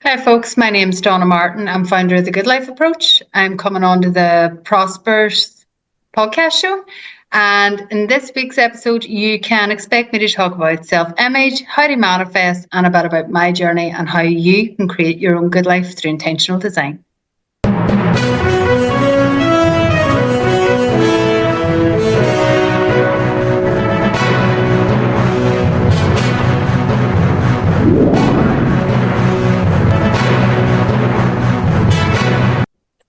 Hi folks, my name's Donna Martin. I'm founder of the Goodlife Approach. I'm coming on to the Prosper's podcast show. And in this week's episode, you can expect me to talk about self-image, how to manifest, and a bit about my journey and how you can create your own good life through intentional design.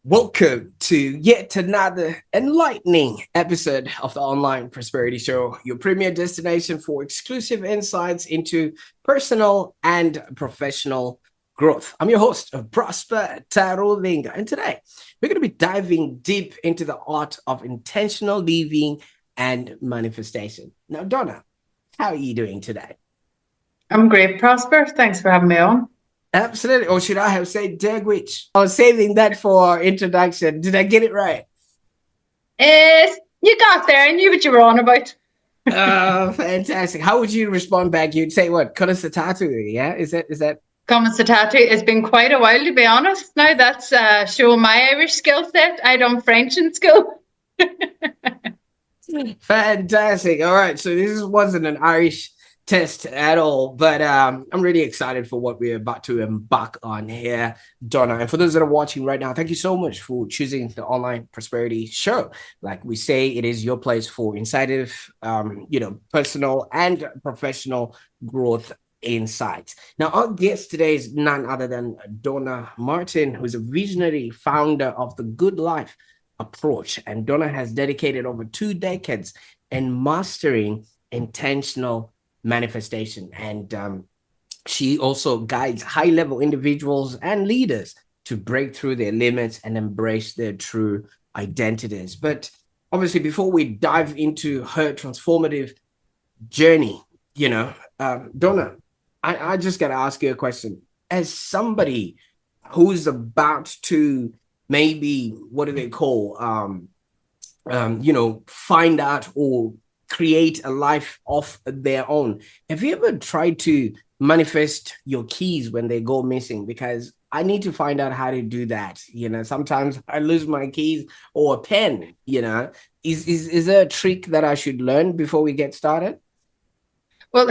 Welcome to yet another enlightening episode of the Online Prosperity Show, your premier destination for exclusive insights into personal and professional growth. I'm your host, Prosper Taroving, and today we're going to be diving deep into the art of intentional living and manifestation. Now, Donna, how are you doing today? I'm great, Prosper. Thanks for having me on. Absolutely. Or should I have said Dagwich? I was saving that for introduction. Did I get it right? You got there. I knew what you were on about. Fantastic. How would you respond back? You'd say what? Cut us a tattoo, yeah? Is that Comments to tattoo? It's been quite a while, to be honest. Now that's showing my Irish skill set. I done French in school. Fantastic. All right. So this wasn't an Irish test at all, but I'm really excited for what we're about to embark on here, Donna. And for those that are watching right now, thank you so much for choosing the Online Prosperity Show. Like we say, it is your place for insightive, personal and professional growth insights. Now, our guest today is none other than Donna Martin, who's a visionary founder of the Goodlife Approach. And Donna has dedicated over 2 decades in mastering intentional manifestation, and she also guides high-level individuals and leaders to break through their limits and embrace their true identities. But obviously, before we dive into her transformative journey, Donna, I just got to ask you a question. As somebody who's about to maybe, what do they call, find out or create a life of their own, have you ever tried to manifest your keys when they go missing? Because I need to find out how to do that. Sometimes I lose my keys or a pen. Is there a trick that I should learn before we get started? Well,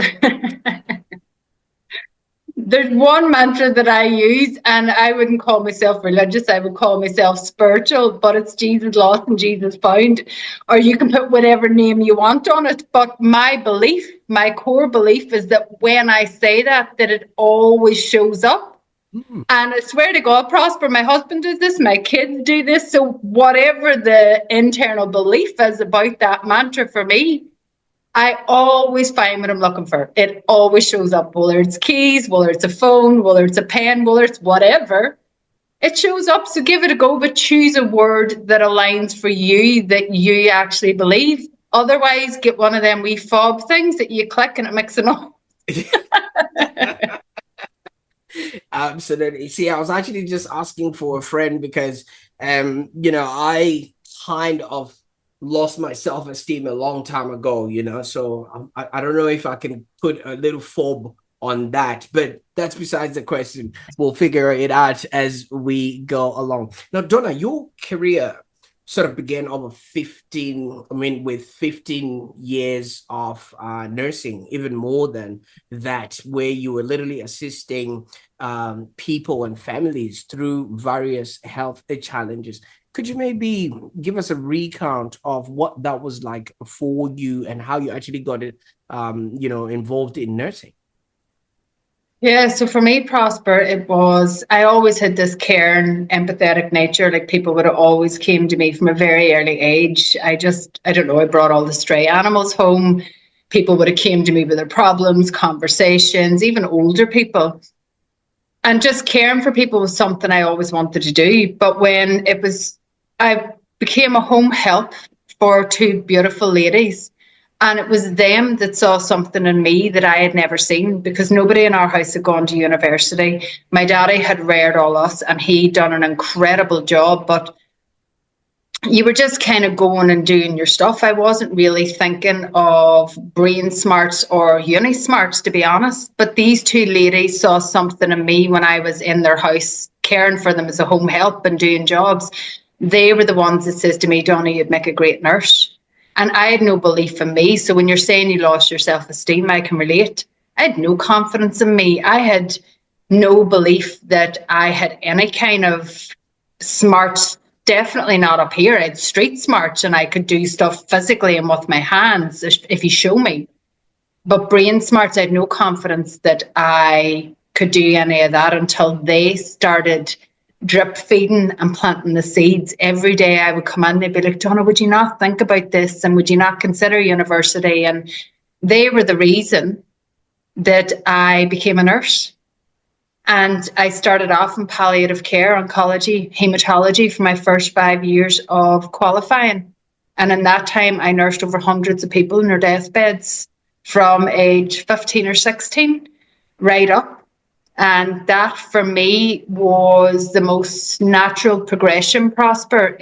there's one mantra that I use, and I wouldn't call myself religious. I would call myself spiritual, but it's Jesus lost and Jesus found, or you can put whatever name you want on it. But my belief, my core belief is that when I say that it always shows up. And I swear to God, Prosper, my husband does this, my kids do this. So whatever the internal belief is about that mantra for me, I always find what I'm looking for. It always shows up, whether it's keys, whether it's a phone, whether it's a pen, whether it's whatever. It shows up, so give it a go, but choose a word that aligns for you, that you actually believe. Otherwise, get one of them wee fob things that you click and it makes a noise. Absolutely. See, I was actually just asking for a friend because, I kind of lost my self-esteem a long time ago, so I don't know if I can put a little fob on that, but that's besides the question. We'll figure it out as we go along. Now, Donna, your career sort of began over 15 years of nursing, even more than that, where you were literally assisting people and families through various health challenges. Could you maybe give us a recount of what that was like for you and how you actually got it, involved in nursing? Yeah, so for me, Prosper, I always had this caring, empathetic nature. Like people would have always came to me from a very early age. I don't know, I brought all the stray animals home. People would have came to me with their problems, conversations, even older people. And just caring for people was something I always wanted to do. But when I became a home help for 2 beautiful ladies. And it was them that saw something in me that I had never seen, because nobody in our house had gone to university. My daddy had reared all us and he'd done an incredible job, but you were just kind of going and doing your stuff. I wasn't really thinking of brain smarts or uni smarts, to be honest. But these two ladies saw something in me when I was in their house, caring for them as a home help and doing jobs. They were the ones that says to me, Donna, you'd make a great nurse. And I had no belief in me. So when you're saying you lost your self-esteem, I can relate. I had no confidence in me. I had no belief that I had any kind of smarts. Definitely not up here. I had street smarts and I could do stuff physically and with my hands if you show me. But brain smarts, I had no confidence that I could do any of that until they started drip feeding and planting the seeds. Every day I would come in, they'd be like, Donna, would you not think about this? And would you not consider university? And they were the reason that I became a nurse. And I started off in palliative care, oncology, hematology for my first 5 years of qualifying. And in that time, I nursed over hundreds of people in their deathbeds from age 15 or 16 right up. And that for me was the most natural progression, Prosper.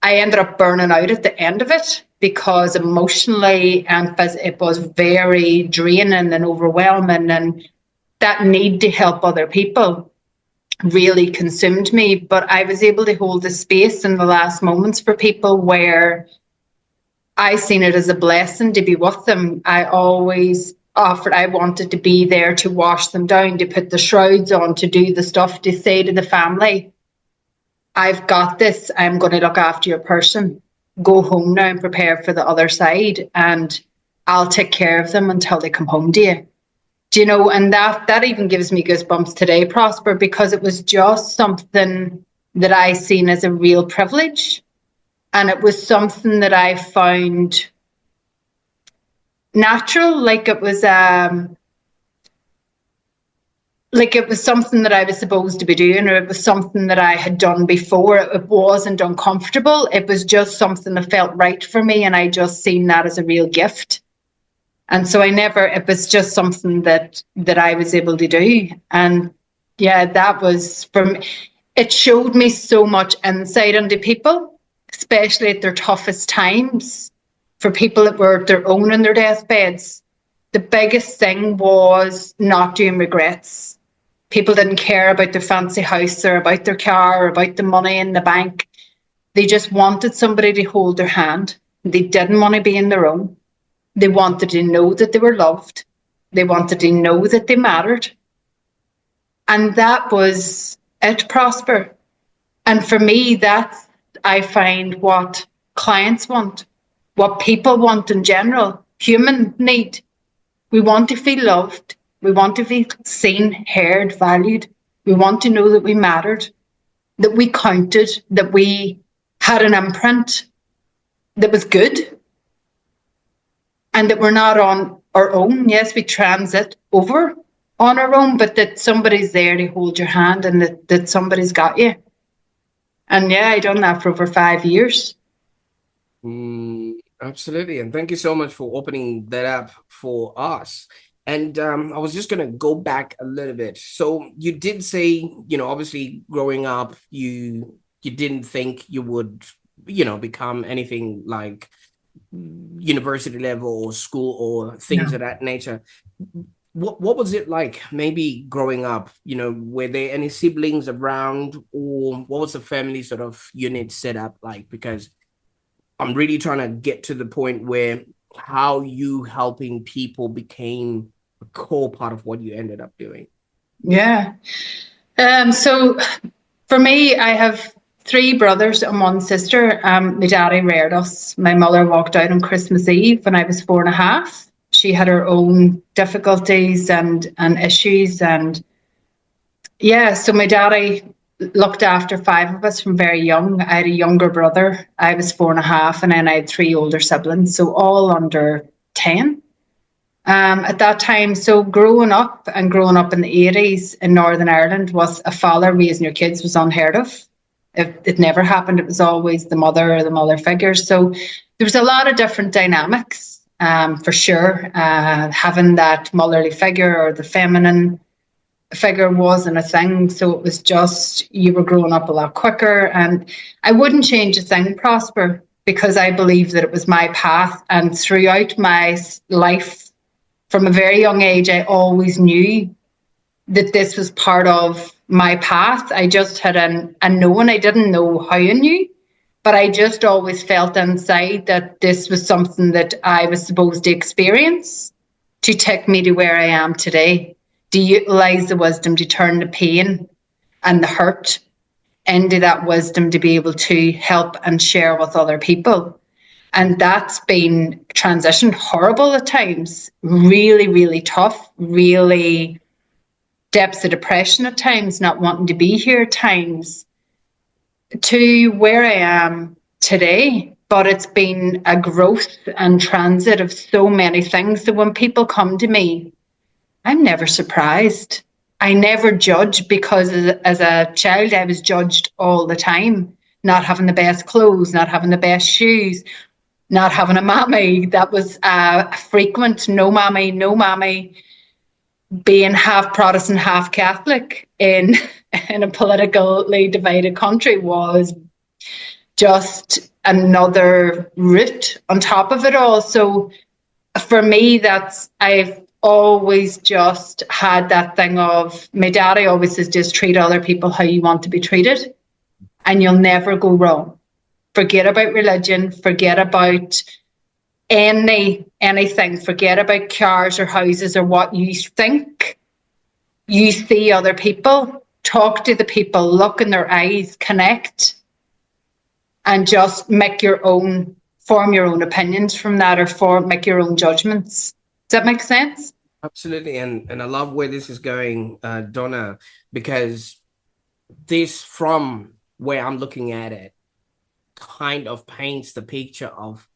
I ended up burning out at the end of it because emotionally and it was very draining and overwhelming, and that need to help other people really consumed me. But I was able to hold the space in the last moments for people where I seen it as a blessing to be with them. I always offered, I wanted to be there to wash them down, to put the shrouds on, to do the stuff, to say to the family, I've got this, I'm going to look after your person. Go home now and prepare for the other side, and I'll take care of them until they come home to you. Do you know, and that even gives me goosebumps today, Prosper, because it was just something that I seen as a real privilege. And it was something that I found natural, like it was something that I was supposed to be doing, or it was something that I had done before. It wasn't uncomfortable. It was just something that felt right for me, and I just seen that as a real gift. And so it was just something that I was able to do. And yeah, that was it showed me so much insight into people, especially at their toughest times, for people that were their own in their deathbeds. The biggest thing was not doing regrets. People didn't care about their fancy house or about their car or about the money in the bank. They just wanted somebody to hold their hand. They didn't want to be on their own. They wanted to know that they were loved. They wanted to know that they mattered. And that was it, Prosper. And for me, that's, I find, what clients want, what people want in general, human need. We want to feel loved. We want to feel seen, heard, valued. We want to know that we mattered, that we counted, that we had an imprint that was good, and that we're not on our own. Yes, we transit over on our own, but that somebody's there to hold your hand, and that somebody's got you. And yeah, I done that for over 5 years. Absolutely. And thank you so much for opening that up for us. And I was just going to go back a little bit. So you did say, obviously growing up, you didn't think you would, become anything like university level or school or things of that nature. What was it like maybe growing up? Were there any siblings around, or what was the family sort of unit set up like? Because I'm really trying to get to the point where how you helping people became a core part of what you ended up doing. Yeah. So for me, I have 3 brothers and 1 sister. My daddy reared us. My mother walked out on Christmas Eve when I was 4.5. She had her own difficulties and issues. And yeah, so my daddy looked after 5 of us from very young. I had a younger brother. I was 4.5, and then I had 3 older siblings, so all under 10 at that time. So growing up in the 80s in Northern Ireland with a father raising your kids was unheard of. It never happened. It was always the mother or the mother figure. So there was a lot of different dynamics, for sure. Having that motherly figure or the feminine figure wasn't a thing. So it was just, you were growing up a lot quicker. And I wouldn't change a thing, Prosper, because I believe that it was my path. And throughout my life, from a very young age, I always knew that this was part of my path. I just had a knowing. I didn't know how I knew, but I just always felt inside that this was something that I was supposed to experience to take me to where I am today, to utilize the wisdom to turn the pain and the hurt into that wisdom to be able to help and share with other people. And that's been transition horrible at times, really, really tough, really depths of depression at times, not wanting to be here at times, to where I am today. But it's been a growth and transit of so many things that when people come to me, I'm never surprised. I never judge, because as a child, I was judged all the time. Not having the best clothes, not having the best shoes, not having a mammy. That was frequent. No mammy, no mammy. Being half Protestant, half Catholic in a politically divided country was just another root on top of it all. So for me, I've always just had that thing of, my daddy always says, just treat other people how you want to be treated, and you'll never go wrong. Forget about religion, forget about anything, forget about cars or houses or what you think. You see other people, talk to the people, look in their eyes, connect, and just form your own opinions from that, or make your own judgments. Does that make sense? Absolutely. And I love where this is going, Donna, because this, from where I'm looking at it, kind of paints the picture of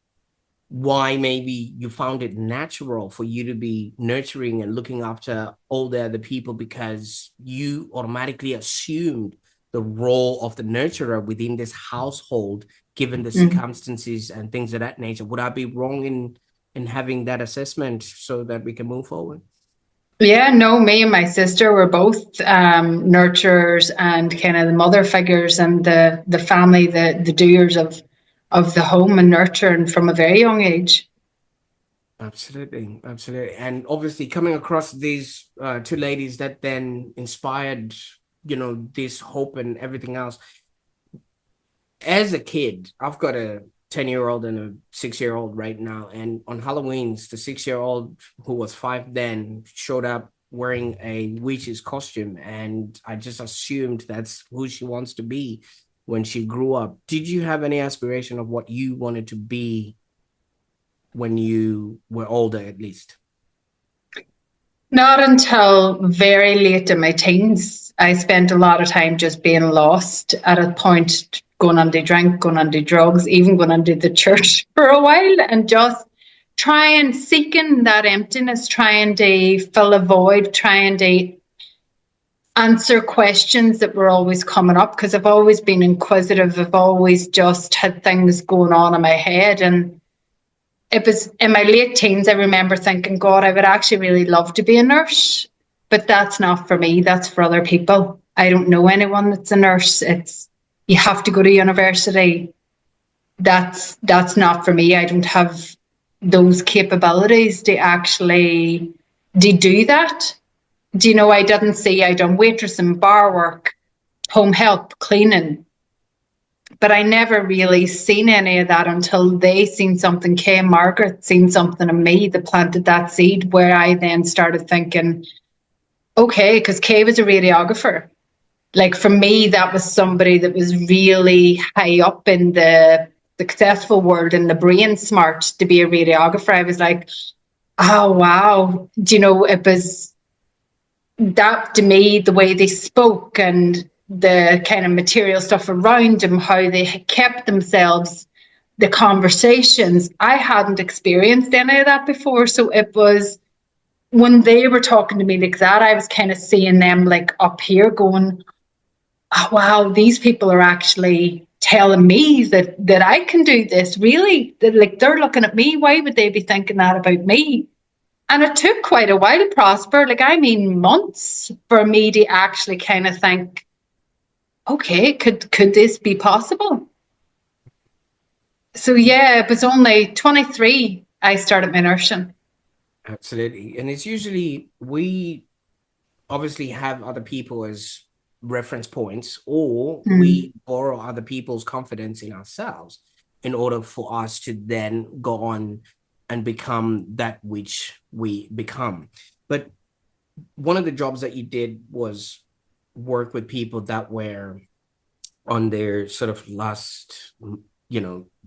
why maybe you found it natural for you to be nurturing and looking after all the other people, because you automatically assumed the role of the nurturer within this household, given the circumstances and things of that nature. Would I be wrong in having that assessment so that we can move forward? Yeah, no, me and my sister were both nurturers and kind of the mother figures and the family, the doers of the home and nurturing from a very young age. Absolutely. And obviously coming across these two ladies that then inspired, this hope and everything else. As a kid, I've got a 10-year-old and a 6-year-old right now. And on Halloween's, the 6-year-old, who was 5 then, showed up wearing a witch's costume. And I just assumed that's who she wants to be when she grew up. Did you have any aspiration of what you wanted to be when you were older, at least? Not until very late in my teens. I spent a lot of time just being lost at a point, going on to drink, going on to drugs, even going on to the church for a while, and just seeking that emptiness, trying to fill a void, trying to answer questions that were always coming up, because I've always been inquisitive. I've always just had things going on in my head. And it was in my late teens, I remember thinking, God, I would actually really love to be a nurse, but that's not for me. That's for other people. I don't know anyone that's a nurse. You have to go to university. That's not for me. I don't have those capabilities to actually do that. I didn't say I done waitressing, bar work, home help, cleaning, but I never really seen any of that until they seen something. Kay and Margaret seen something in me that planted that seed, where I then started thinking, okay, because Kay was a radiographer. Like, for me, that was somebody that was really high up in the successful world and the brain smart to be a radiographer. I was like, oh, wow. It was that, to me, the way they spoke and the kind of material stuff around them, how they kept themselves, the conversations. I hadn't experienced any of that before. So it was, when they were talking to me like that, I was kind of seeing them like up here going, oh, wow, these people are actually telling me that I can do this. Really? They're looking at me. Why would they be thinking that about me? And it took quite a while, Prosper, like I mean months, for me to actually kind of think, okay, could this be possible? So yeah, it was only 23 I started my nursing. Absolutely. And it's usually, we obviously have other people as reference points, or we borrow other people's confidence in ourselves in order for us to then go on and become that which we become. But one of the jobs that you did was work with people that were on their sort of last,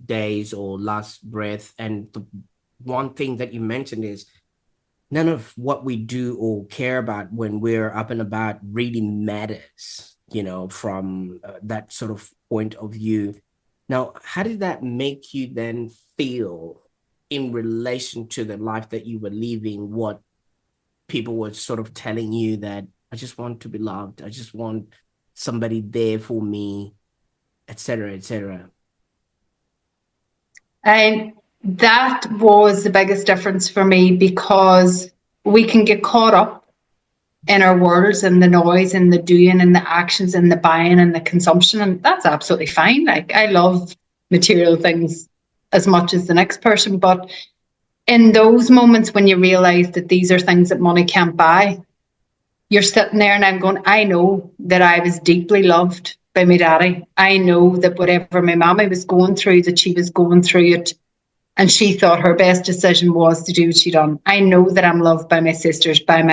days or last breath. And the one thing that you mentioned is none of what we do or care about when we're up and about really matters, from that sort of point of view. Now, how did that make you then feel in relation to the life that you were living? What people were sort of telling you, that I just want to be loved, I just want somebody there for me, etc., etc. And that was the biggest difference for me, because we can get caught up in our words and the noise and the doing and the actions and the buying and the consumption. And that's absolutely fine. Like, I love material things as much as the next person. But in those moments when you realize that these are things that money can't buy, you're sitting there and I'm going, I know that I was deeply loved by my daddy. I know that whatever my mama was going through, that she was going through it, and she thought her best decision was to do what she done. I know that I'm loved by my sisters, by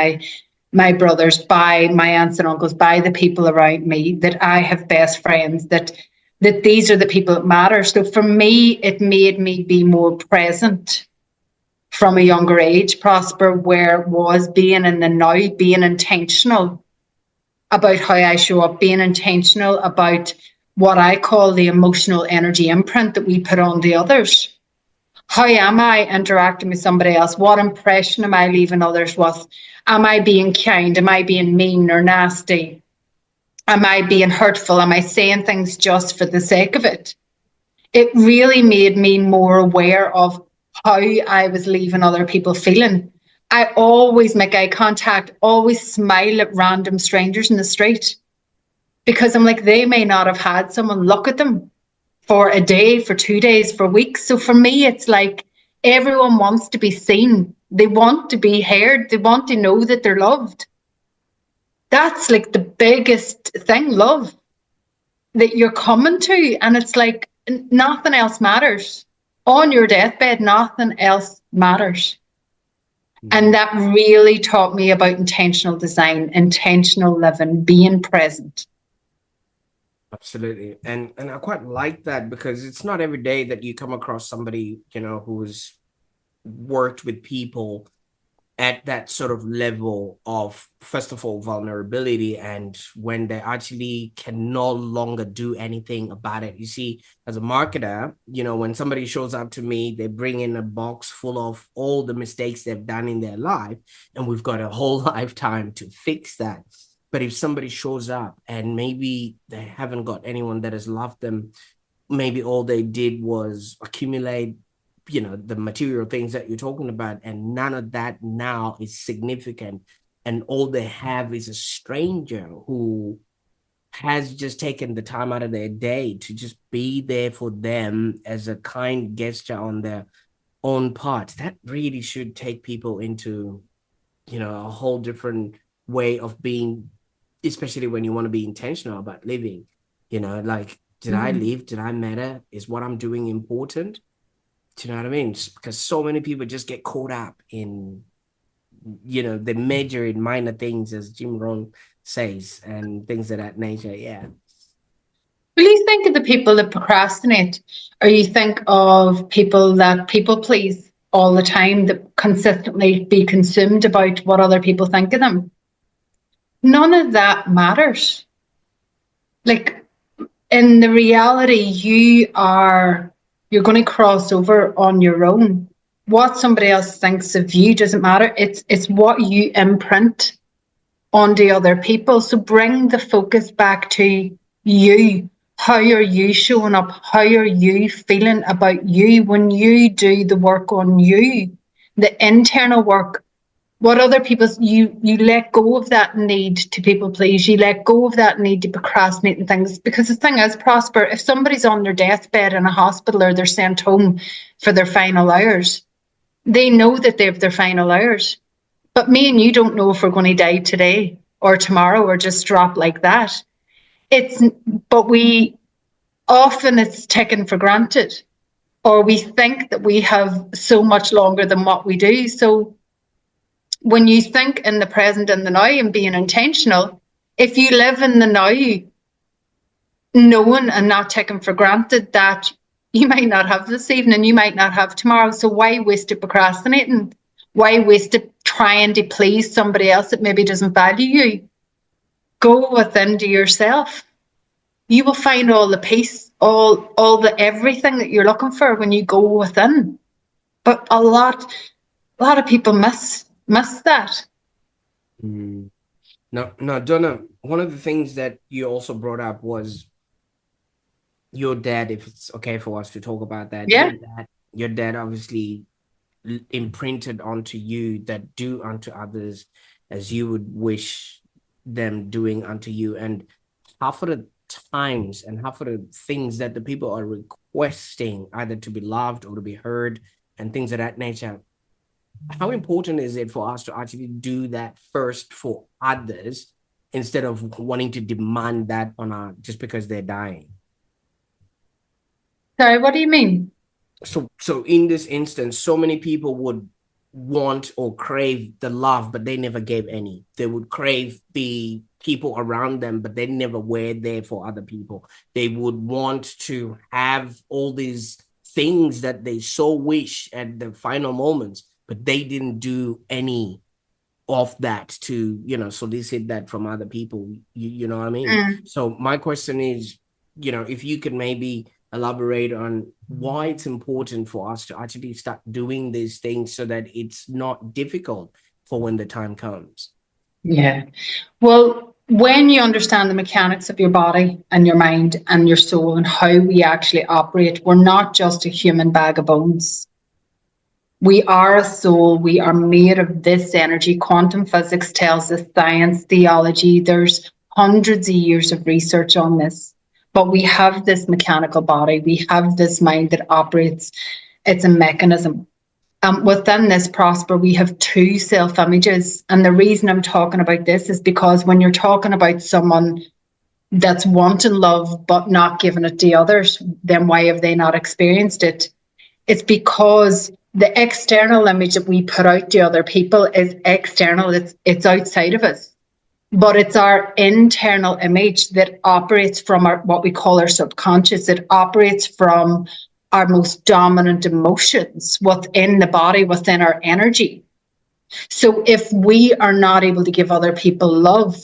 my brothers, by my aunts and uncles, by the people around me, that I have best friends, that these are the people that matter. So for me, it made me be more present from a younger age, Prosper, where it was being in the now, being intentional about how I show up, being intentional about what I call the emotional energy imprint that we put on the others. How am I interacting with somebody else? What impression am I leaving others with? Am I being kind? Am I being mean or nasty? Am I being hurtful? Am I saying things just for the sake of it? It really made me more aware of how I was leaving other people feeling. I always make eye contact, always smile at random strangers in the street, because I'm like, they may not have had someone look at them for a day, for 2 days, for weeks. So for me, it's like everyone wants to be seen. They want to be heard. They want to know that they're loved. That's like the biggest thing, love, that you're coming to. And it's like nothing else matters. On your deathbed, nothing else matters. And that really taught me about intentional design, intentional living, being present. Absolutely. And I quite like that, because it's not every day that you come across somebody, who's worked with people at that sort of level of, first of all, vulnerability, and when they actually can no longer do anything about it. You see, as a marketer, when somebody shows up to me, they bring in a box full of all the mistakes they've done in their life, and we've got a whole lifetime to fix that. But if somebody shows up and maybe they haven't got anyone that has loved them, maybe all they did was accumulate, the material things that you're talking about, and none of that now is significant. And all they have is a stranger who has just taken the time out of their day to just be there for them as a kind gesture on their own part. That really should take people into, a whole different way of being, especially when you want to be intentional about living. Like, did I live? Did I matter? Is what I'm doing important? Do you know what I mean? Because so many people just get caught up in, the major and minor things, as Jim Rohn says, and things of that nature. Yeah. Will you think of the people that procrastinate, or you think of people that people please all the time, that consistently be consumed about what other people think of them? None of that matters. Like, in the reality, you're going to cross over on your own. What somebody else thinks of you doesn't matter. It's what you imprint onto other people. So bring the focus back to you. How are you showing up? How are you feeling about you when you do the work on you? The internal work what other people's, you let go of that need to people please, you let go of that need to procrastinate and things. Because the thing is, Prosper, if somebody's on their deathbed in a hospital or they're sent home for their final hours, they know that they have their final hours. But me and you don't know if we're going to die today or tomorrow or just drop like that. But we often, it's taken for granted, or we think that we have so much longer than what we do. So when you think in the present and the now and being intentional, if you live in the now, knowing and not taking for granted that you might not have this evening, you might not have tomorrow. So why waste it procrastinating? Why waste it trying to please somebody else that maybe doesn't value you? Go within to yourself. You will find all the peace, all the everything that you're looking for when you go within. But a lot of people miss that. No, Donna, one of the things that you also brought up was your dad, if it's okay for us to talk about that. Yeah. Your dad obviously imprinted onto you that do unto others as you would wish them doing unto you. And half of the times and half of the things that the people are requesting, either to be loved or to be heard and things of that nature, how important is it for us to actually do that first for others instead of wanting to demand that on our, just because they're dying? Sorry, what do you mean? So in this instance, so many people would want or crave the love, but they never gave any. They would crave the people around them, but they never were there for other people. They would want to have all these things that they so wish at the final moments, but they didn't do any of that to, solicit that from other people. You know what I mean? So my question is, if you could maybe elaborate on why it's important for us to actually start doing these things so that it's not difficult for when the time comes. Yeah. Well, when you understand the mechanics of your body and your mind and your soul and how we actually operate, we're not just a human bag of bones. We are a soul. We are made of this energy. Quantum physics tells us, science, theology, there's hundreds of years of research on this. But we have this mechanical body. We have this mind that operates. It's a mechanism. Within this, Prosper, we have two self-images. And the reason I'm talking about this is because when you're talking about someone that's wanting love but not giving it to others, then why have they not experienced it? It's because the external image that we put out to other people is external. It's outside of us. But it's our internal image that operates from what we call our subconscious. It operates from our most dominant emotions within the body, within our energy. So if we are not able to give other people love,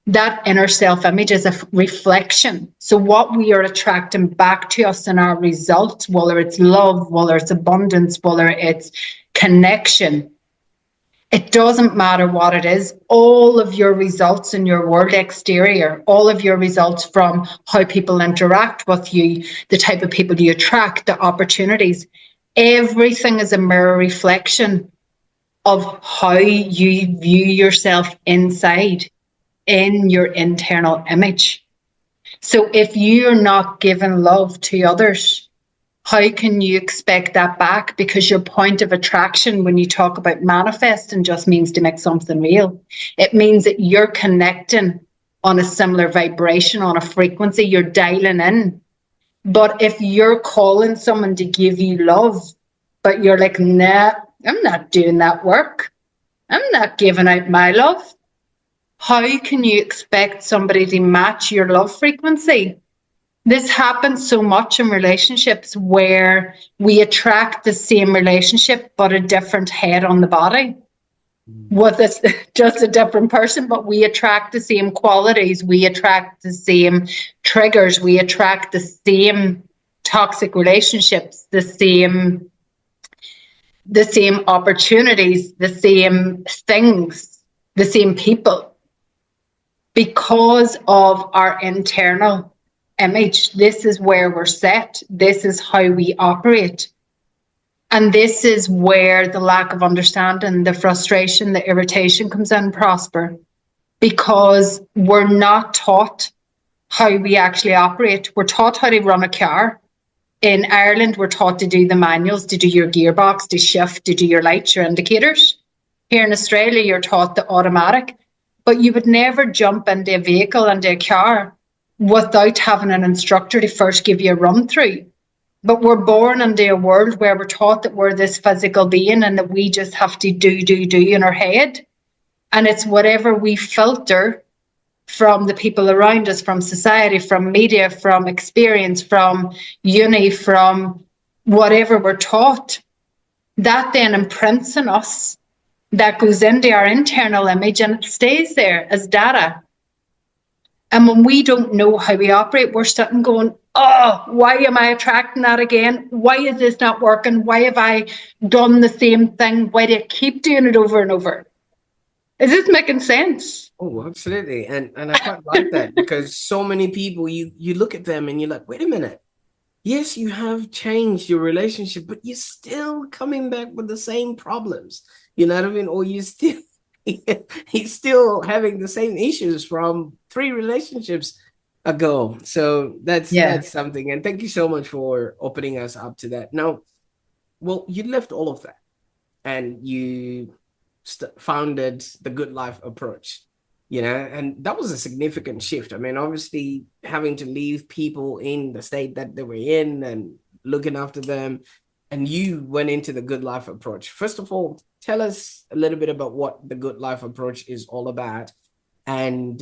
that inner self-image is a reflection. So what we are attracting back to us in our results, whether it's love, whether it's abundance, whether it's connection, it doesn't matter what it is. All of your results in your world exterior, all of your results from how people interact with you, the type of people you attract, the opportunities, everything is a mirror reflection of how you view yourself inside in your internal image. So if you're not giving love to others, how can you expect that back? Because your point of attraction, when you talk about manifesting, just means to make something real. It means that you're connecting on a similar vibration, on a frequency, you're dialing in. But if you're calling someone to give you love, but you're like, nah, I'm not doing that work. I'm not giving out my love. How can you expect somebody to match your love frequency? This happens so much in relationships where we attract the same relationship, but a different head on the body. With it's just a different person, but we attract the same qualities. We attract the same triggers. We attract the same toxic relationships, the same opportunities, the same things, the same people. Because of our internal image, this is where we're set. This is how we operate. And this is where the lack of understanding, the frustration, the irritation comes in, Prosper, because we're not taught how we actually operate. We're taught how to run a car. In Ireland, we're taught to do the manuals, to do your gearbox, to shift, to do your lights, your indicators. Here in Australia, you're taught the automatic, but you would never jump into a vehicle, into a car, without having an instructor to first give you a run through. But we're born into a world where we're taught that we're this physical being and that we just have to do in our head. And it's whatever we filter from the people around us, from society, from media, from experience, from uni, from whatever we're taught, that then imprints in us, that goes into our internal image, and it stays there as data. And when we don't know how we operate, we're sitting going, oh, why am I attracting that again? Why is this not working? Why have I done the same thing? Why do I keep doing it over and over? Is this making sense? Oh, absolutely. And I quite like that, because so many people, you look at them and you're like, wait a minute. Yes, you have changed your relationship, but you're still coming back with the same problems. You know what I mean? Or he's still having the same issues from 3 relationships ago. So that's something. And thank you so much for opening us up to that. Now, well, you left all of that and you founded the Goodlife Approach, you know, and that was a significant shift. I mean, obviously having to leave people in the state that they were in and looking after them, and you went into the Goodlife Approach. First of all, tell us a little bit about what the Goodlife Approach is all about, and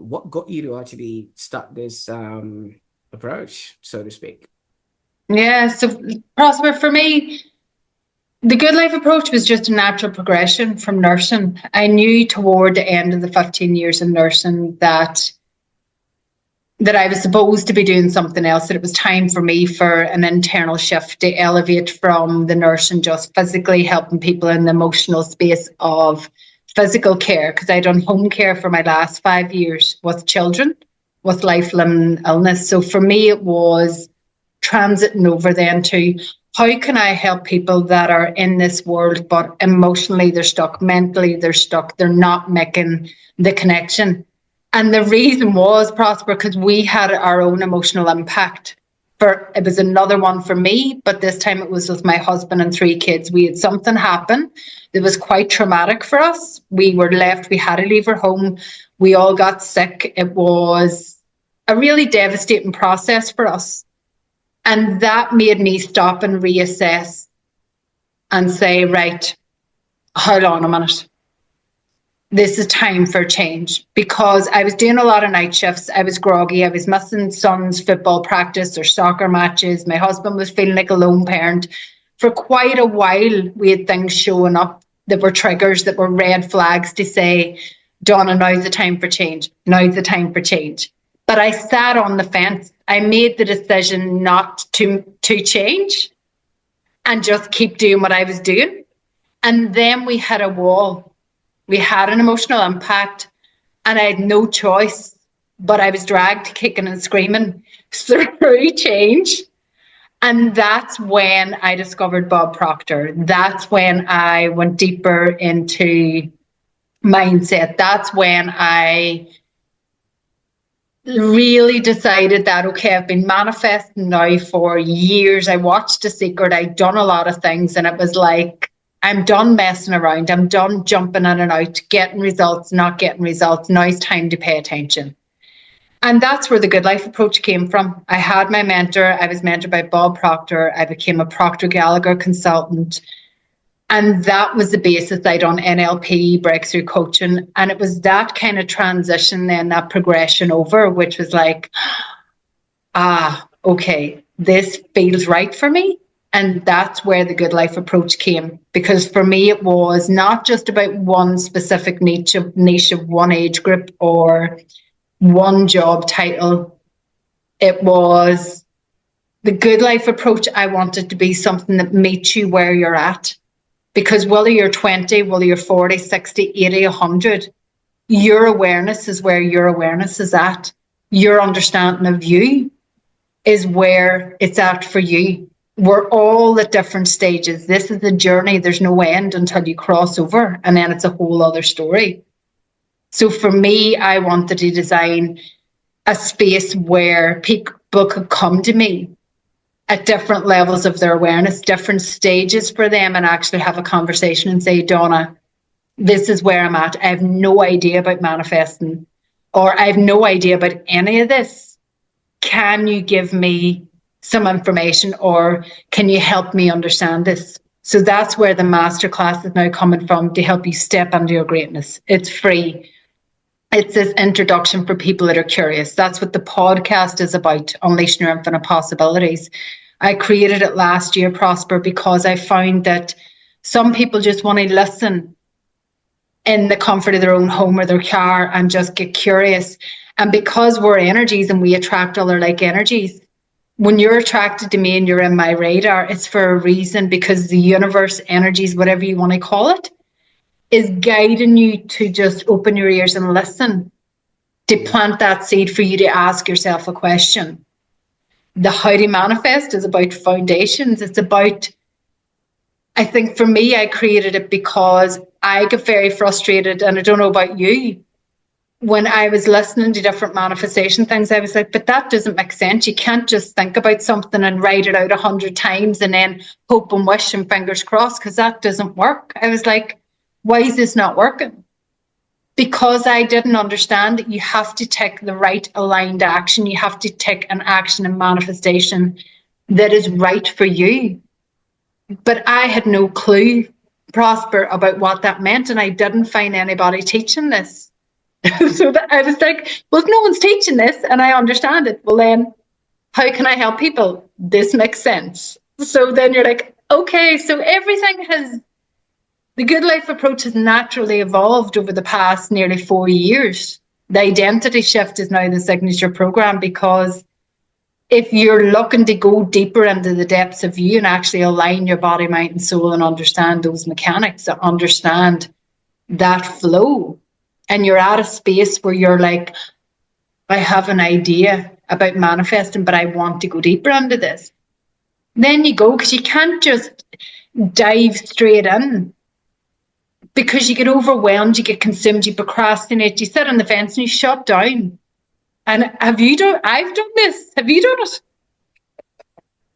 what got you to actually start this approach, so to speak. Yeah, so Prosper, for me, the Goodlife Approach was just a natural progression from nursing. I knew toward the end of the 15 years in nursing that I was supposed to be doing something else, that it was time for me for an internal shift to elevate from the nurse and just physically helping people in the emotional space of physical care, because I'd done home care for my last 5 years with children with lifelong illness. So for me, it was transiting over then to how can I help people that are in this world, but emotionally they're stuck, mentally they're stuck, they're not making the connection. And the reason was, Prosper, because we had our own emotional impact. It was another one for me, but this time it was with my husband and 3 kids. We had something happen that was quite traumatic for us. We were left, we had to leave our home. We all got sick. It was a really devastating process for us. And that made me stop and reassess and say, right, hold on a minute. This is time for change, because I was doing a lot of night shifts. I was groggy. I was missing son's football practice or soccer matches. My husband was feeling like a lone parent. For quite a while, we had things showing up that were triggers, that were red flags to say, Donna, now's the time for change. Now's the time for change. But I sat on the fence. I made the decision not to change and just keep doing what I was doing. And then we hit a wall. We had an emotional impact and I had no choice, but I was dragged kicking and screaming through change. And that's when I discovered Bob Proctor. That's when I went deeper into mindset. That's when I really decided that, okay, I've been manifesting now for years. I watched The Secret. I'd done a lot of things, and it was like, I'm done messing around. I'm done jumping in and out, getting results, not getting results. Now it's time to pay attention. And that's where the Goodlife Approach came from. I had my mentor. I was mentored by Bob Proctor. I became a Proctor Gallagher consultant. And that was the basis. I done NLP, breakthrough coaching. And it was that kind of transition then, that progression over, which was like, okay, this feels right for me. And that's where the Goodlife Approach came. Because for me, it was not just about one specific niche of one age group or one job title. It was the Goodlife Approach. I wanted to be something that meets you where you're at. Because whether you're 20, whether you're 40, 60, 80, 100, your awareness is where your awareness is at. Your understanding of you is where it's at for you. We're all at different stages. This is a journey. There's no end until you cross over, and then it's a whole other story. So for me, I wanted to design a space where people could come to me at different levels of their awareness, different stages for them, and actually have a conversation and say, Donna, this is where I'm at. I have no idea about manifesting, or I have no idea about any of this. Can you give me some information, or can you help me understand this? So that's where the masterclass is now coming from, to help you step into your greatness. It's free. It's this introduction for people that are curious. That's what the podcast is about, unleashing your infinite possibilities. I created it last year, Prosper, because I found that some people just want to listen in the comfort of their own home or their car and just get curious. And because we're energies and we attract other like energies, when you're attracted to me and you're in my radar, it's for a reason, because the universe, energies, whatever you want to call it, is guiding you to just open your ears and listen, to plant that seed for you to ask yourself a question. The how to manifest is about foundations. It's about, I think for me, I created it because I get very frustrated, and I don't know about you. When I was listening to different manifestation things, I was like, but that doesn't make sense. You can't just think about something and write it out 100 times and then hope and wish and fingers crossed, because that doesn't work. I was like, why is this not working? Because I didn't understand that you have to take the right aligned action. You have to take an action and manifestation that is right for you. But I had no clue, Prosper, about what that meant, and I didn't find anybody teaching this. So I was like, well, if no one's teaching this and I understand it, well then, how can I help people? This makes sense. So then you're like, okay, so everything has, the Goodlife Approach has naturally evolved over the past nearly 4 years. The identity shift is now the signature program, because if you're looking to go deeper into the depths of you and actually align your body, mind, and soul and understand those mechanics, and understand that flow, and you're at a space where you're like, I have an idea about manifesting, but I want to go deeper into this, then you go, because you can't just dive straight in, because you get overwhelmed, you get consumed, you procrastinate, you sit on the fence and you shut down. And I've done this. Have you done it?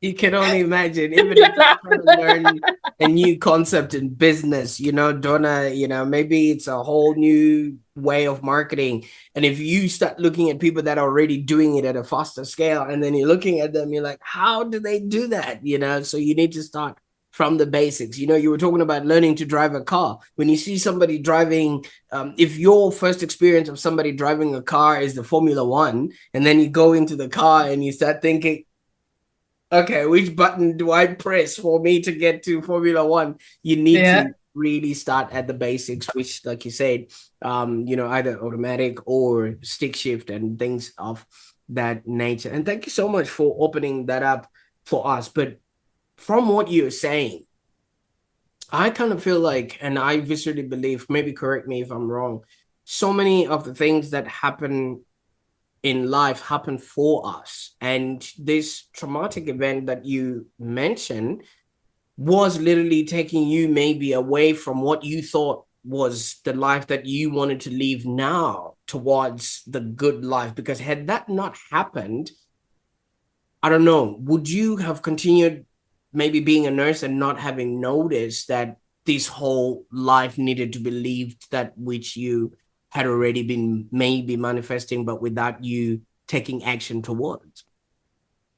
You can only imagine, even if you're trying to learn a new concept in business, Donna, maybe it's a whole new way of marketing. And if you start looking at people that are already doing it at a faster scale, and then you're looking at them, you're like, how do they do that? So you need to start from the basics. You were talking about learning to drive a car. When you see somebody driving, if your first experience of somebody driving a car is the Formula One, and then you go into the car and you start thinking, okay, which button do I press for me to get to Formula One? You need to really start at the basics, which, like you said, either automatic or stick shift and things of that nature. And thank you so much for opening that up for us. But from what you're saying, I kind of feel like, and I viscerally believe, maybe correct me if I'm wrong, so many of the things that happen in life happen for us. And this traumatic event that you mentioned was literally taking you maybe away from what you thought was the life that you wanted to live now towards the good life. Because had that not happened, I don't know, would you have continued maybe being a nurse and not having noticed that this whole life needed to be lived, that which you had already been maybe manifesting, but without you taking action towards?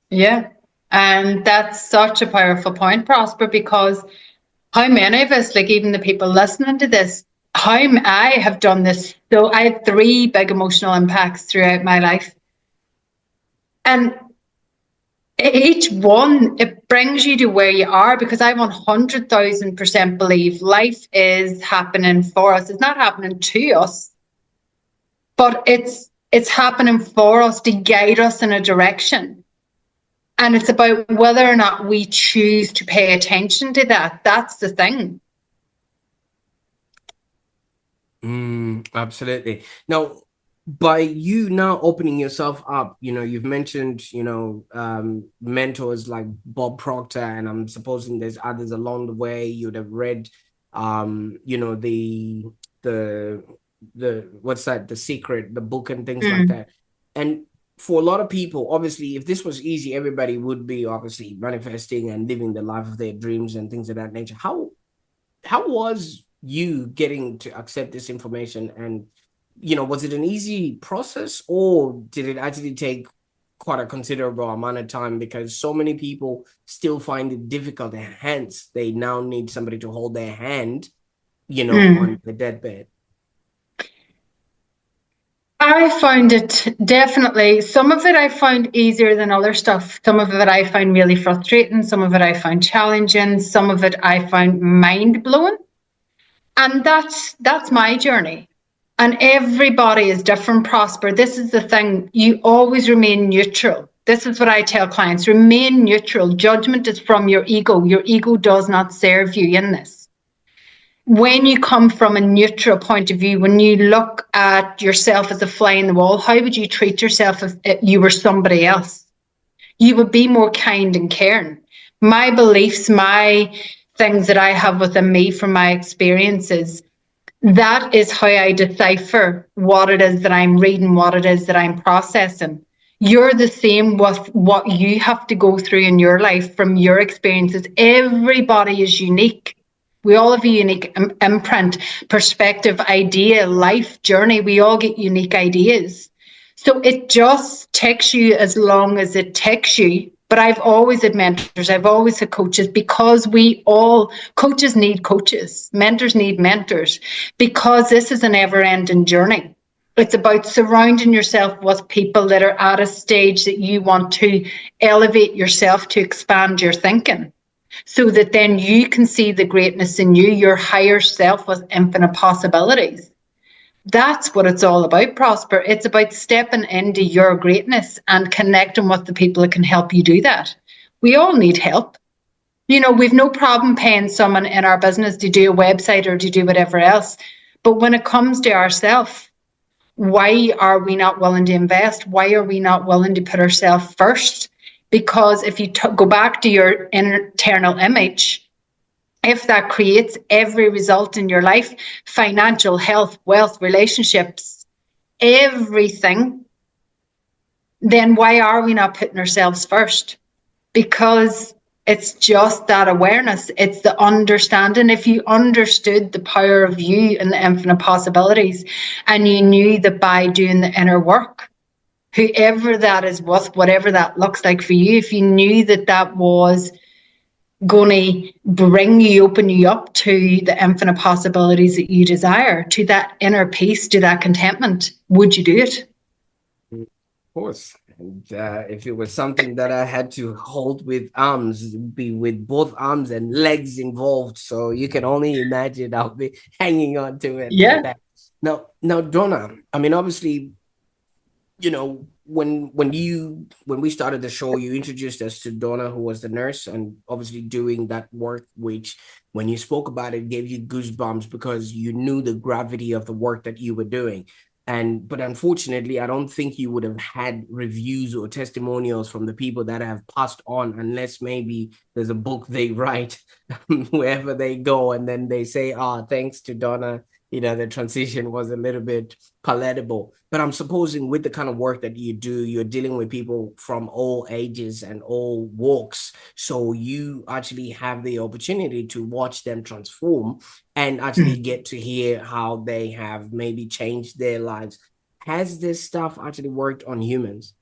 Yeah. And that's such a powerful point, Prosper, because how many of us, like even the people listening to this, I have done this. So I had 3 big emotional impacts throughout my life. And each one, it brings you to where you are, because I 100,000% believe life is happening for us. It's not happening to us, but it's happening for us to guide us in a direction. And it's about whether or not we choose to pay attention to that. That's the thing. Absolutely. Now, by you now opening yourself up, you've mentioned, mentors like Bob Proctor, and I'm supposing there's others along the way. You'd have read, the what's that, The Secret, the book, and things like that. And for a lot of people, obviously, if this was easy, everybody would be obviously manifesting and living the life of their dreams and things of that nature. How was you getting to accept this information? And was it an easy process, or did it actually take quite a considerable amount of time, because so many people still find it difficult, and hence they now need somebody to hold their hand, on the deathbed? I found it definitely, some of it I found easier than other stuff. Some of it I found really frustrating. Some of it I found challenging. Some of it I found mind blowing. And that's my journey. And everybody is different, Prosper. This is the thing. You always remain neutral. This is what I tell clients. Remain neutral. Judgment is from your ego. Your ego does not serve you in this. When you come from a neutral point of view, when you look at yourself as a fly in the wall, how would you treat yourself if you were somebody else? You would be more kind and caring. My beliefs, my things that I have within me from my experiences, that is how I decipher what it is that I'm reading, what it is that I'm processing. You're the same with what you have to go through in your life from your experiences. Everybody is unique. We all have a unique imprint, perspective, idea, life journey. We all get unique ideas. So it just takes you as long as it takes you. But I've always had mentors. I've always had coaches, because coaches need coaches. Mentors need mentors, because this is a never ending journey. It's about surrounding yourself with people that are at a stage that you want to elevate yourself, to expand your thinking, so that then you can see the greatness in you, your higher self with infinite possibilities. That's what it's all about, Prosper. It's about stepping into your greatness and connecting with the people that can help you do that. We all need help. We've no problem paying someone in our business to do a website or to do whatever else. But when it comes to ourselves, why are we not willing to invest? Why are we not willing to put ourselves first? Because if you go back to your internal image, if that creates every result in your life, financial, health, wealth, relationships, everything, then why are we not putting ourselves first? Because it's just that awareness. It's the understanding. If you understood the power of you and the infinite possibilities, and you knew that by doing the inner work, whoever that is with, whatever that looks like for you, if you knew that that was going to open you up to the infinite possibilities that you desire, to that inner peace, to that contentment, would you do it? Of course. And if it was something that I had to hold with arms, it would be with both arms and legs involved. So you can only imagine I'll be hanging on to it. Yeah. Like that. Now, Donna, I mean, obviously, when we started the show, you introduced us to Donna, who was the nurse, and obviously doing that work, which when you spoke about it gave you goosebumps, because you knew the gravity of the work that you were doing. But unfortunately, I don't think you would have had reviews or testimonials from the people that have passed on, unless maybe there's a book they write wherever they go, and then they say, thanks to Donna, the transition was a little bit palatable. But I'm supposing with the kind of work that you do, you're dealing with people from all ages and all walks. So you actually have the opportunity to watch them transform and actually get to hear how they have maybe changed their lives. Has this stuff actually worked on humans?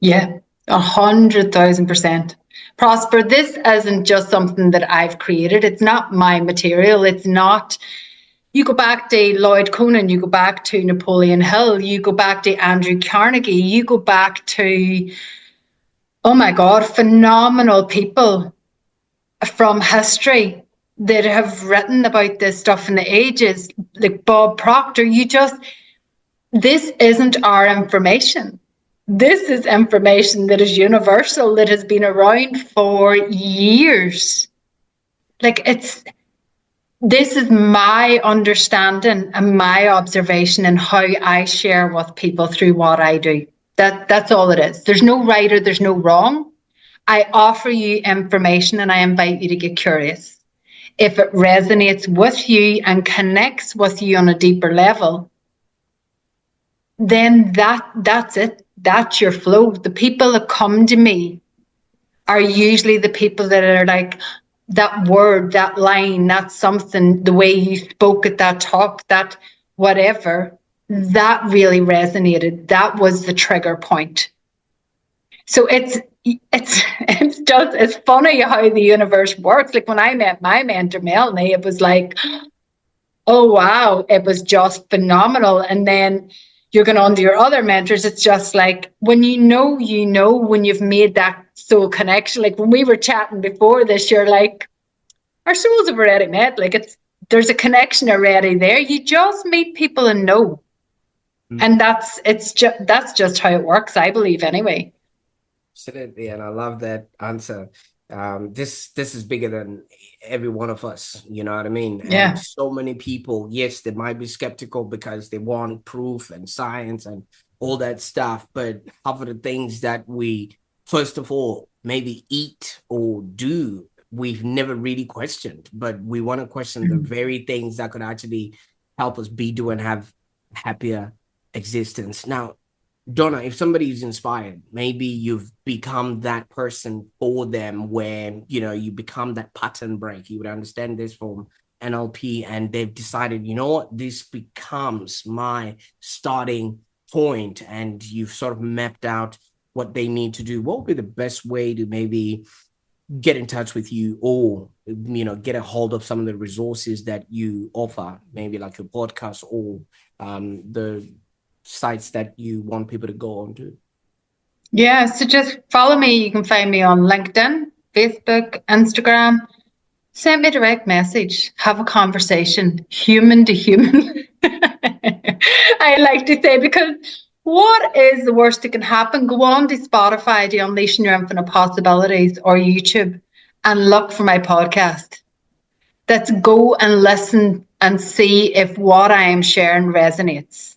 Yeah, 100,000%. Prosper, this isn't just something that I've created. It's not my material. It's not. You go back to Lloyd Conan, you go back to Napoleon Hill, you go back to Andrew Carnegie, you go back to, oh my God, phenomenal people from history that have written about this stuff in the ages, like Bob Proctor. This isn't our information. This is information that is universal, that has been around for years. Like this is my understanding and my observation and how I share with people through what I do. That's all it is. There's no right or there's no wrong. I offer you information and I invite you to get curious. If it resonates with you and connects with you on a deeper level, then that's it. That's your flow. The people that come to me are usually the people that are like, that word, that line, that something, the way you spoke at that talk, that whatever, that really resonated. That was the trigger point. So it's funny how the universe works. Like when I met my mentor Melanie, it was like, oh wow, it was just phenomenal. And then you're going on to your other mentors, it's just like when you know, when you've made that soul connection. Like when we were chatting before this, you're like, our souls have already met. Like there's a connection already there. You just meet people and know. And that's just how it works, I believe, anyway. Absolutely, and I love that answer. This is bigger than every one of us, you know what I mean? Yeah. And so many people, yes, they might be skeptical because they want proof and science and all that stuff, but half of the things that we, first of all, maybe eat or do, we've never really questioned, but we want to question the very things that could actually help us be, do, and have happier existence. Now, Donna, if somebody is inspired, maybe you've become that person for them where, you know, you become that pattern break. You would understand this from NLP and they've decided, you know what, this becomes my starting point, and you've sort of mapped out what they need to do. What would be the best way to maybe get in touch with you, or, you know, get a hold of some of the resources that you offer, maybe like your podcast or the sites that you want people to go on to? Yeah, so just follow me. You can find me on LinkedIn, Facebook, Instagram. Send me a direct message. Have a conversation, human to human. I like to say, because what is the worst that can happen? Go on to Spotify to Unleashing Your Infinite Possibilities or YouTube and look for my podcast. Let's go and listen and see if what I am sharing resonates.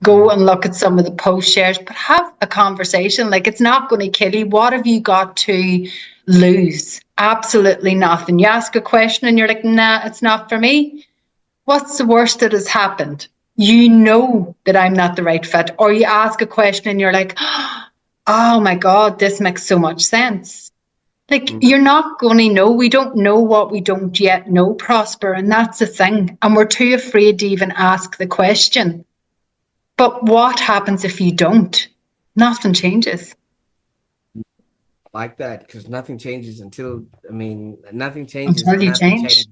Go and look at some of the post shares, but have a conversation. Like, it's not going to kill you. What have you got to lose? Absolutely nothing. You ask a question and you're like, nah, it's not for me. What's the worst that has happened? You know that I'm not the right fit. Or you ask a question and you're like, oh my God, this makes so much sense. Like, you're not going to know. We don't know what we don't yet know, Prosper. And that's the thing. And we're too afraid to even ask the question. But what happens if you don't? Nothing changes. Like that, because nothing changes until nothing changes Until you nothing change. changes,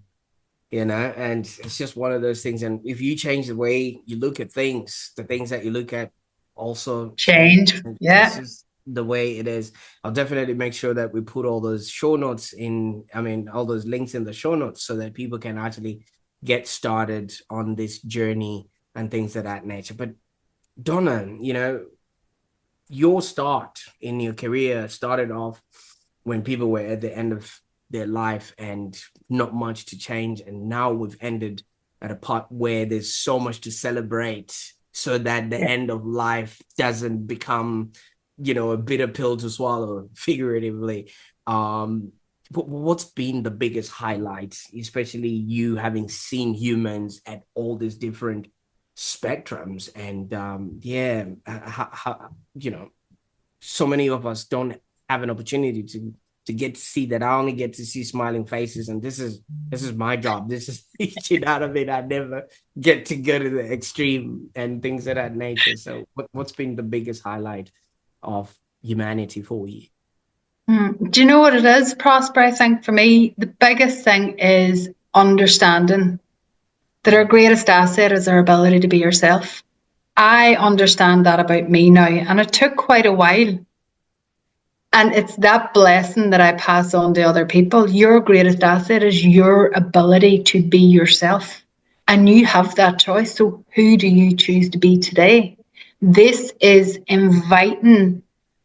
you know, and it's just one of those things. And if you change the way you look at things, the things that you look at also Change. It's Yeah. just the way it is. I'll definitely make sure that we put all those show notes all those links in the show notes so that people can actually get started on this journey and things of that nature. But Donna, you know, your start in your career started off when people were at the end of their life and not much to change. And now we've ended at a part where there's so much to celebrate, so that the end of life doesn't become, you know, a bitter pill to swallow, figuratively. But what's been the biggest highlight, especially you having seen humans at all these different spectrums? And how, you know, so many of us don't have an opportunity to get to see that. I only get to see smiling faces, and this is my job. This is teaching out of it. I never get to go to the extreme and things of that nature. So what's been the biggest highlight of humanity for you? Do you know what it is, Prosper? I think for me, the biggest thing is understanding that our greatest asset is our ability to be yourself. I understand that about me now, and it took quite a while. And it's that blessing that I pass on to other people. Your greatest asset is your ability to be yourself. And you have that choice. So who do you choose to be today? This is inviting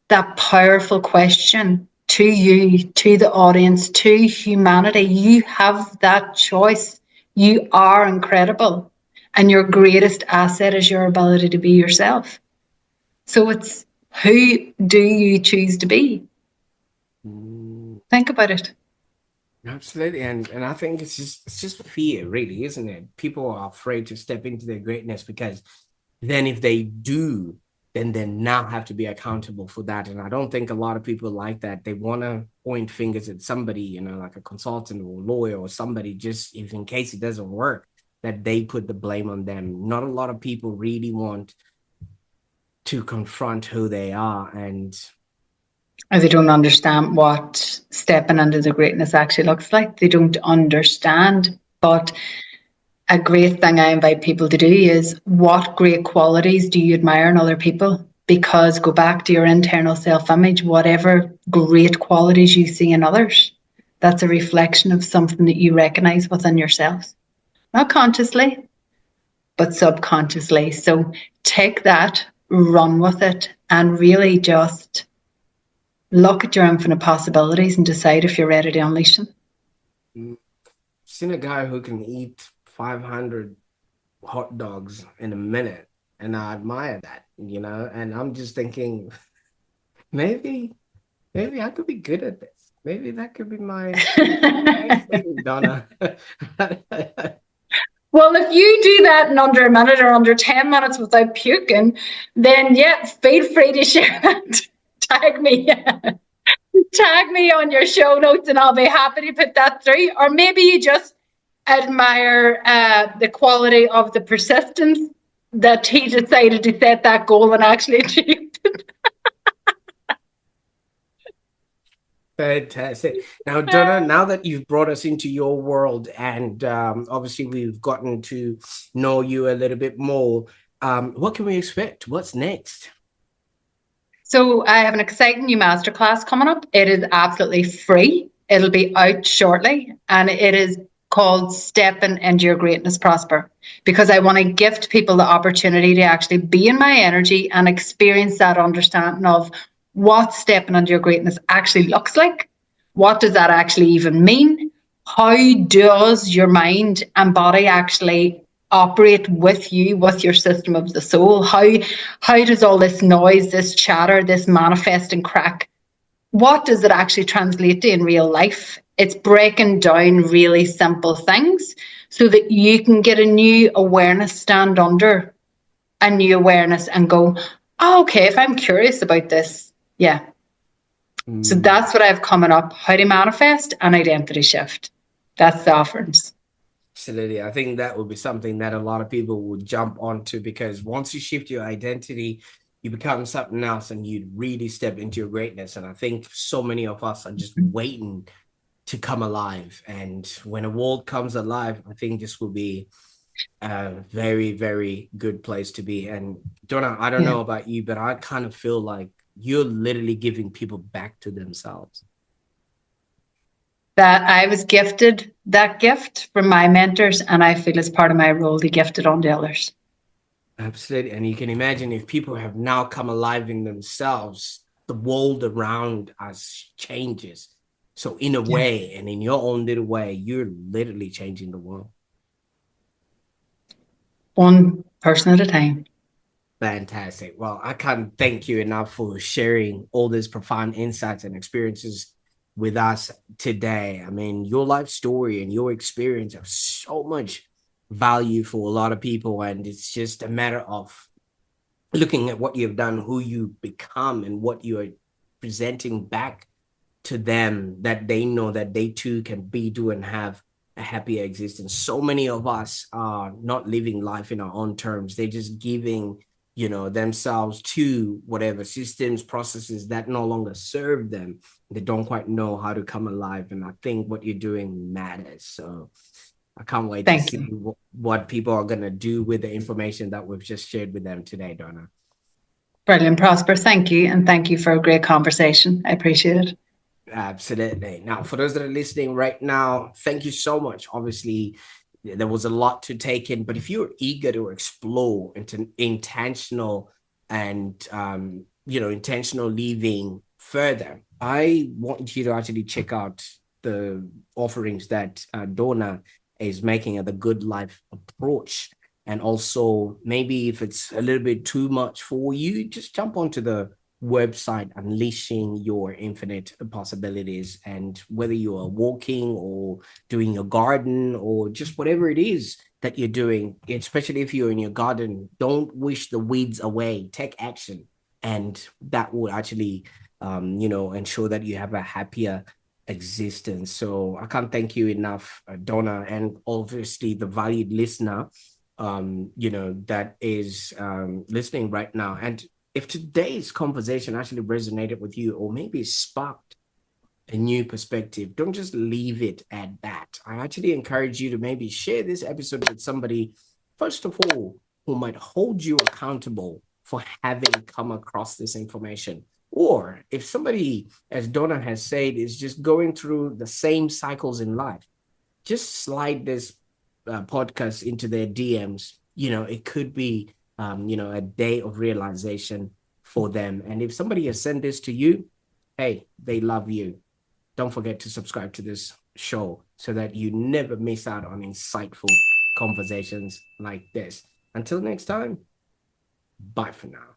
that powerful question to you, to the audience, to humanity. You have that choice. You are incredible. And your greatest asset is your ability to be yourself. So it's, who do you choose to be? Think about it. Absolutely, and I think it's just fear, really, isn't it? People are afraid to step into their greatness because then if they do, then they now have to be accountable for that. And I don't think a lot of people like that. They want to point fingers at somebody, you know, like a consultant or a lawyer or somebody, just if in case it doesn't work, that they put the blame on them. Not a lot of people really want to confront who they are. And Or they don't understand what stepping into the greatness actually looks like. They don't understand. But a great thing I invite people to do is, what great qualities do you admire in other people? Because go back to your internal self-image, whatever great qualities you see in others, that's a reflection of something that you recognize within yourself. Not consciously, but subconsciously. So take that, run with it, and really just look at your infinite possibilities and decide if you're ready to unleash them. I've seen a guy who can eat 500 hot dogs in a minute, and I admire that, you know. And I'm just thinking, maybe I could be good at this. Maybe that could be my next thing, Donna. Well, if you do that in under a minute or under 10 minutes without puking, then yeah, feel free to share it. Tag me. Tag me on your show notes and I'll be happy to put that through. Or maybe you just admire the quality of the persistence that he decided to set that goal and actually achieved it. Fantastic. Now, Donna, now that you've brought us into your world and obviously we've gotten to know you a little bit more, what can we expect? What's next? So I have an exciting new masterclass coming up. It is absolutely free. It'll be out shortly, and it is called Stepping into Your Greatness Prosper, because I want to gift people the opportunity to actually be in my energy and experience that understanding of what stepping into your greatness actually looks like. What does that actually even mean? How does your mind and body actually operate with you, with your system of the soul? How does all this noise, this chatter, this manifesting crack, what does it actually translate to in real life? It's breaking down really simple things so that you can get a new awareness, stand under a new awareness and go, oh, okay, if I'm curious about this, yeah. So that's what I have coming up: how to manifest and identity shift. That's the offerings. Absolutely. I think that would be something that a lot of people would jump onto, because once you shift your identity, you become something else and you really step into your greatness. And I think so many of us are just waiting to come alive. And when a world comes alive, I think this will be a very, very good place to be. And Donna, I don't know about you, but I kind of feel like you're literally giving people back to themselves. That I was gifted that gift from my mentors, and I feel it's part of my role to gift it on to others. Absolutely. And you can imagine if people have now come alive in themselves, the world around us changes. So in a way, and in your own little way, you're literally changing the world. One person at a time. Fantastic. Well, I can't thank you enough for sharing all these profound insights and experiences with us today. I mean, your life story and your experience have so much value for a lot of people. And it's just a matter of looking at what you've done, who you become, and what you are presenting back to them, that they know that they too can be, do, and have a happier existence. So many of us are not living life in our own terms. They're just giving, you know, themselves to whatever systems, processes that no longer serve them. They don't quite know how to come alive. And I think what you're doing matters. So I can't wait to see what people are going to do with the information that we've just shared with them today, Donna. Brilliant, Prosper. Thank you. And thank you for a great conversation. I appreciate it. Absolutely. Now, for those that are listening right now, thank you so much. Obviously, there was a lot to take in, but if you're eager to explore into intentional and, intentional living further, I want you to actually check out the offerings that Donna is making it the Goodlife Approach. And also, maybe if it's a little bit too much for you, just jump onto the website, Unleashing Your Infinite Possibilities. And whether you are walking or doing your garden or just whatever it is that you're doing, especially if you're in your garden, don't wish the weeds away. Take action. And that will actually, ensure that you have a happier existence. So I can't thank you enough, Donna, and obviously the valued listener, that is listening right now. And if today's conversation actually resonated with you, or maybe sparked a new perspective, don't just leave it at that. I actually encourage you to maybe share this episode with somebody, first of all, who might hold you accountable for having come across this information. Or if somebody, as Donna has said, is just going through the same cycles in life, just slide this podcast into their DMs. It could be, a day of realization for them. And if somebody has sent this to you, hey, they love you. Don't forget to subscribe to this show so that you never miss out on insightful conversations like this. Until next time, bye for now.